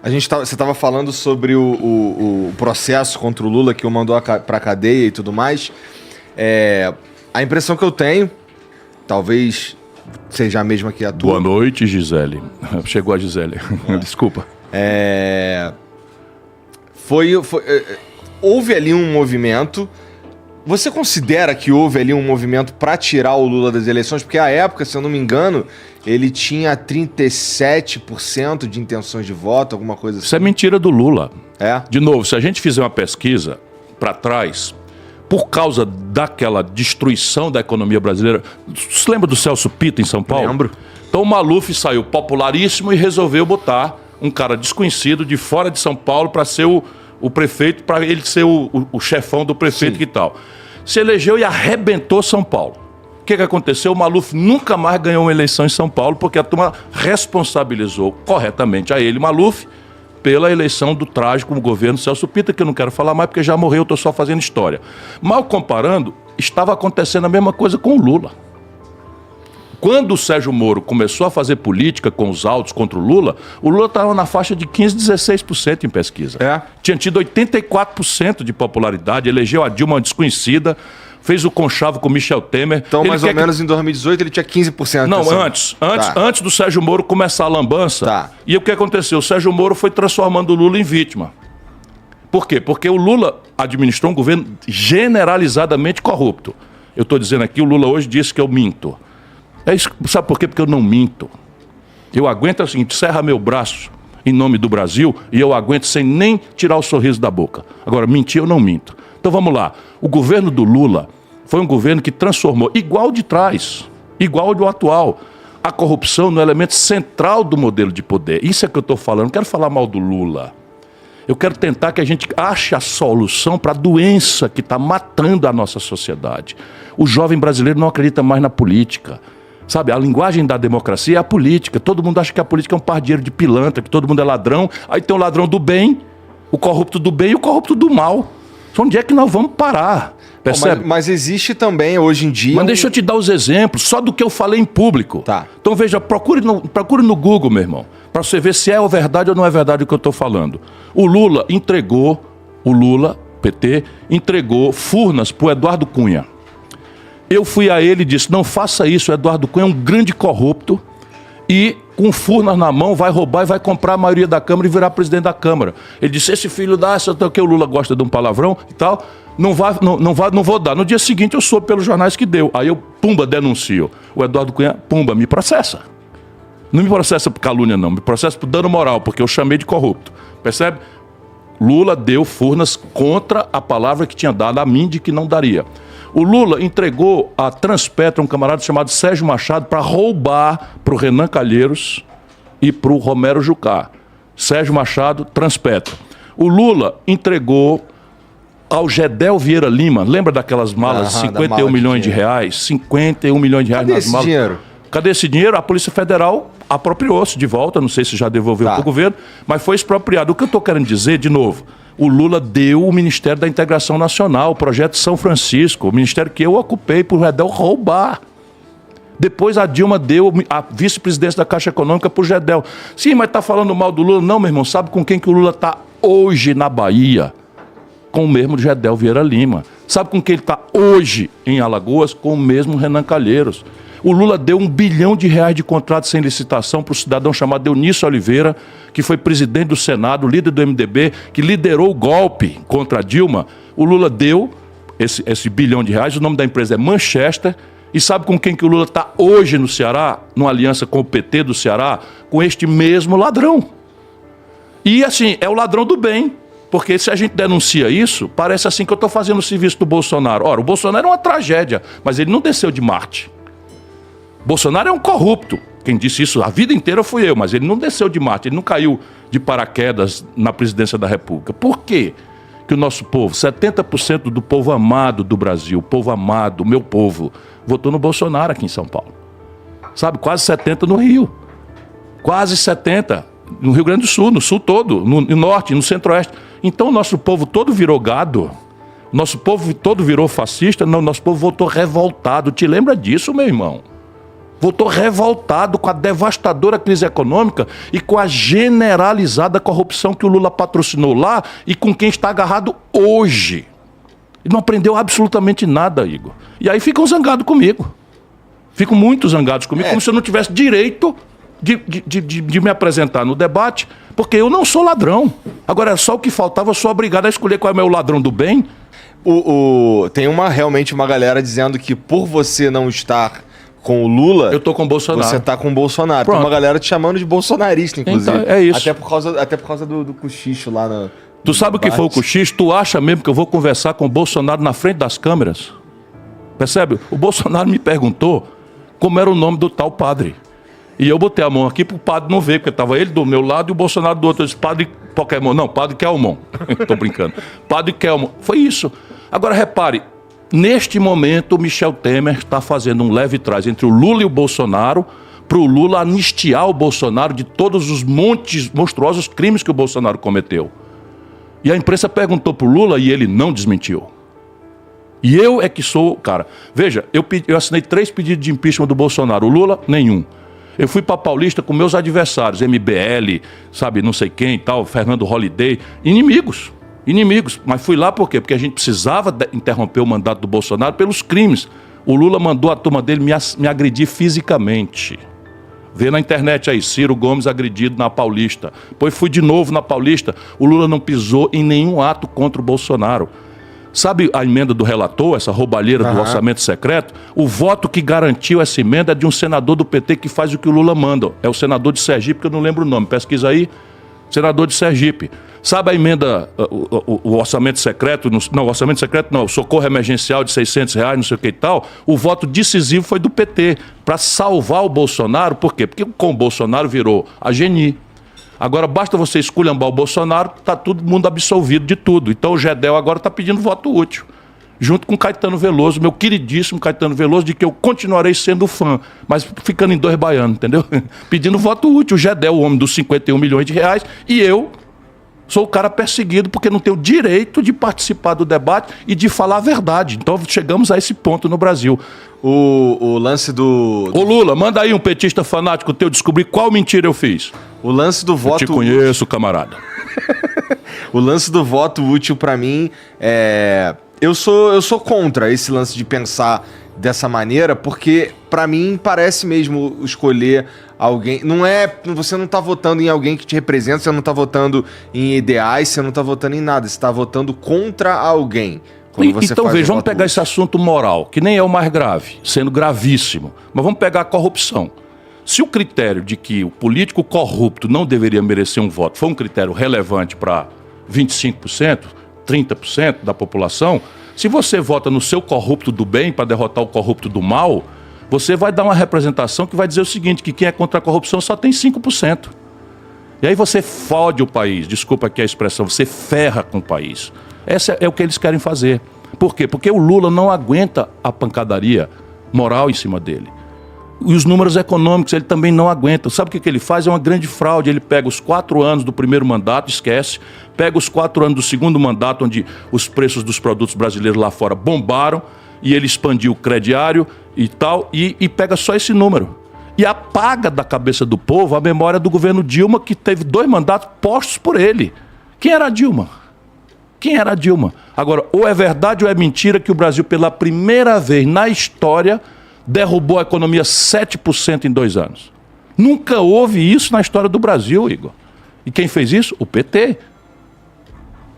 Você estava falando sobre o processo contra o Lula que o mandou para a cadeia e tudo mais. A impressão que eu tenho, talvez seja a mesma que a tua. Boa noite, Gisele. Chegou a Gisele. Desculpa. Houve ali um movimento. Você considera que houve ali um movimento para tirar o Lula das eleições? Porque à época, se eu não me engano, ele tinha 37% de intenções de voto, alguma coisa assim. Isso é mentira do Lula. É? De novo, se a gente fizer uma pesquisa para trás, por causa daquela destruição da economia brasileira... Você lembra do Celso Pitta em São Paulo? Lembro. Então o Maluf saiu popularíssimo e resolveu botar um cara desconhecido de fora de São Paulo para ser o prefeito, para ele ser o chefão do prefeito. Sim. E tal. Se elegeu e arrebentou São Paulo. O que aconteceu? O Maluf nunca mais ganhou uma eleição em São Paulo, porque a turma responsabilizou corretamente a ele, Maluf, pela eleição do trágico governo Celso Pitta, que eu não quero falar mais porque já morreu, eu estou só fazendo história. Mal comparando, estava acontecendo a mesma coisa com o Lula. Quando o Sérgio Moro começou a fazer política com os autos contra o Lula estava na faixa de 15%, 16% em pesquisa. Tinha tido 84% de popularidade, elegeu a Dilma desconhecida, fez o conchavo com Michel Temer. Então, mais ou menos em 2018, ele tinha 15%. Não, antes do Sérgio Moro começar a lambança. Tá. E o que aconteceu? O Sérgio Moro foi transformando o Lula em vítima. Por quê? Porque o Lula administrou um governo generalizadamente corrupto. Eu estou dizendo aqui, o Lula hoje disse que eu minto. Sabe por quê? Porque eu não minto. Eu aguento o seguinte, serra meu braço em nome do Brasil e eu aguento sem nem tirar o sorriso da boca. Agora, mentir eu não minto. Então vamos lá. O governo do Lula foi um governo que transformou, igual de trás, igual do atual, a corrupção no elemento central do modelo de poder. Isso é que eu estou falando. Não quero falar mal do Lula. Eu quero tentar que a gente ache a solução para a doença que está matando a nossa sociedade. O jovem brasileiro não acredita mais na política. Sabe, a linguagem da democracia é a política. Todo mundo acha que a política é um pardieiro de pilantra, que todo mundo é ladrão. Aí tem o ladrão do bem, o corrupto do bem e o corrupto do mal. Onde é que nós vamos parar? Percebe? Mas existe também, hoje em dia... Mas deixa eu te dar os exemplos, só do que eu falei em público. Tá. Então veja, procure no Google, meu irmão, para você ver se é verdade ou não é verdade o que eu estou falando. O Lula, PT, entregou Furnas para o Eduardo Cunha. Eu fui a ele e disse, não faça isso, o Eduardo Cunha é um grande corrupto e com Furnas na mão vai roubar e vai comprar a maioria da Câmara e virar presidente da Câmara. Ele disse, esse filho dá, que o Lula gosta de um palavrão e tal, não vou dar. No dia seguinte eu soube pelos jornais que deu. Aí eu, pumba, denuncio. O Eduardo Cunha, pumba, me processa. Não me processa por calúnia não, me processa por dano moral, porque eu chamei de corrupto. Percebe? Lula deu Furnas contra a palavra que tinha dado a mim de que não daria. O Lula entregou a Transpetro um camarada chamado Sérgio Machado para roubar para o Renan Calheiros e para o Romero Jucá. Sérgio Machado, Transpetro. O Lula entregou ao Gedel Vieira Lima, lembra daquelas malas de 51 milhões de reais? 51 milhões de reais nas malas. Cadê esse dinheiro? Cadê esse dinheiro? A Polícia Federal apropriou-se de volta, não sei se já devolveu para o governo, mas foi expropriado. O que eu estou querendo dizer, de novo, o Lula deu o Ministério da Integração Nacional, o Projeto São Francisco, o ministério que eu ocupei por Gedel roubar. Depois a Dilma deu a vice-presidência da Caixa Econômica para o Gedel. Sim, mas está falando mal do Lula? Não, meu irmão, sabe com quem que o Lula está hoje na Bahia? Com o mesmo Gedel Vieira Lima. Sabe com quem ele está hoje em Alagoas? Com o mesmo Renan Calheiros. O Lula deu R$1 bilhão de contrato sem licitação para o cidadão chamado Eunício Oliveira, que foi presidente do Senado, líder do MDB, que liderou o golpe contra a Dilma. O Lula deu esse R$1 bilhão, o nome da empresa é Manchester, e sabe com quem que o Lula está hoje no Ceará, numa aliança com o PT do Ceará? Com este mesmo ladrão. E assim, é o ladrão do bem. Porque se a gente denuncia isso, parece assim que eu estou fazendo o serviço do Bolsonaro. Ora, o Bolsonaro é uma tragédia, mas ele não desceu de Marte. Bolsonaro é um corrupto. Quem disse isso a vida inteira fui eu, mas ele não desceu de Marte, ele não caiu de paraquedas na presidência da República. Por quê que o nosso povo, 70% do povo amado do Brasil, o povo amado, o meu povo, votou no Bolsonaro aqui em São Paulo? Sabe, quase 70% no Rio. Quase 70% no Rio Grande do Sul, no Sul todo, no Norte, no Centro-Oeste. Então o nosso povo todo virou gado. Nosso povo todo virou fascista. Não, nosso povo votou revoltado. Te lembra disso, meu irmão? Voltou revoltado com a devastadora crise econômica e com a generalizada corrupção que o Lula patrocinou lá e com quem está agarrado hoje. E não aprendeu absolutamente nada, Igor. E aí ficam zangados comigo. Ficam muito zangados comigo, como se eu não tivesse direito de me apresentar no debate, porque eu não sou ladrão. Agora, é só o que faltava, eu sou obrigado a escolher qual é o meu ladrão do bem. Tem realmente uma galera dizendo que por você não estar com o Lula... Eu tô com o Bolsonaro. Você tá com o Bolsonaro. Pronto. Tem uma galera te chamando de bolsonarista, inclusive. Então, é isso. Até por causa do cochicho lá no... Tu sabe o que foi o cochicho? Tu acha mesmo que eu vou conversar com o Bolsonaro na frente das câmeras? Percebe? O Bolsonaro me perguntou como era o nome do tal padre. E eu botei a mão aqui pro padre não ver, porque estava ele do meu lado e o Bolsonaro do outro. Eu disse, padre Pokémon. Não, padre Kelmon. Tô brincando. Padre Kelmon. Foi isso. Agora, repare, neste momento o Michel Temer está fazendo um leve trás entre o Lula e o Bolsonaro para o Lula anistiar o Bolsonaro de todos os monstruosos crimes que o Bolsonaro cometeu. E a imprensa perguntou pro Lula e ele não desmentiu. E eu é que sou, cara... Veja, eu assinei 3 pedidos de impeachment do Bolsonaro. O Lula, nenhum. Eu fui para Paulista com meus adversários, MBL, sabe, não sei quem e tal, Fernando Holliday, inimigos, mas fui lá por quê? Porque a gente precisava interromper o mandato do Bolsonaro pelos crimes. O Lula mandou a turma dele me agredir fisicamente. Vê na internet aí, Ciro Gomes agredido na Paulista. Depois fui de novo na Paulista, o Lula não pisou em nenhum ato contra o Bolsonaro. Sabe a emenda do relator, essa roubalheira do orçamento secreto? O voto que garantiu essa emenda é de um senador do PT que faz o que o Lula manda. É o senador de Sergipe, que eu não lembro o nome. Pesquisa aí. Senador de Sergipe. Sabe a emenda, o orçamento secreto? Não, o orçamento secreto não. O socorro emergencial de R$600, não sei o que e tal. O voto decisivo foi do PT para salvar o Bolsonaro. Por quê? Porque com o Bolsonaro virou a Geni. Agora basta você esculhambar o Bolsonaro, está todo mundo absolvido de tudo. Então o Gedel agora está pedindo voto útil. Junto com Caetano Veloso, meu queridíssimo Caetano Veloso, de que eu continuarei sendo fã, mas ficando em 2 baianos, entendeu? Pedindo voto útil. O Gedel, o homem dos 51 milhões de reais, e eu sou o cara perseguido porque não tenho direito de participar do debate e de falar a verdade. Então chegamos a esse ponto no Brasil. O lance do... Ô Lula, manda aí um petista fanático teu descobrir qual mentira eu fiz. O lance do voto... Eu te conheço, camarada. O lance do voto útil pra mim é... Eu sou contra esse lance de pensar dessa maneira, porque pra mim parece mesmo escolher alguém... Você não tá votando em alguém que te representa, você não tá votando em ideais, você não tá votando em nada, você tá votando contra alguém. Então veja, vamos pegar esse assunto moral, que nem é o mais grave, sendo gravíssimo, mas vamos pegar a corrupção. Se o critério de que o político corrupto não deveria merecer um voto foi um critério relevante para 25%, 30% da população, se você vota no seu corrupto do bem para derrotar o corrupto do mal, você vai dar uma representação que vai dizer o seguinte, que quem é contra a corrupção só tem 5%. E aí você fode o país, desculpa aqui a expressão, você ferra com o país. Esse é o que eles querem fazer. Por quê? Porque o Lula não aguenta a pancadaria moral em cima dele. E os números econômicos ele também não aguenta. Sabe o que ele faz? É uma grande fraude. Ele pega os 4 anos do primeiro mandato, esquece. Pega os 4 anos do segundo mandato, onde os preços dos produtos brasileiros lá fora bombaram, e ele expandiu o crediário e tal, e pega só esse número. E apaga da cabeça do povo a memória do governo Dilma, que teve 2 mandatos postos por ele. Quem era a Dilma? Quem era a Dilma? Agora, ou é verdade ou é mentira que o Brasil, pela primeira vez na história, derrubou a economia 7% em 2 anos. Nunca houve isso na história do Brasil, Igor. E quem fez isso? O PT.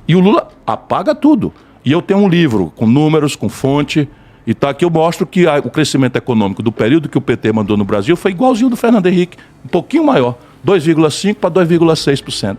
E o Lula apaga tudo. E eu tenho um livro com números, com fonte, e tá aqui eu mostro que o crescimento econômico do período que o PT mandou no Brasil foi igualzinho do Fernando Henrique, um pouquinho maior, 2,5% para 2,6%.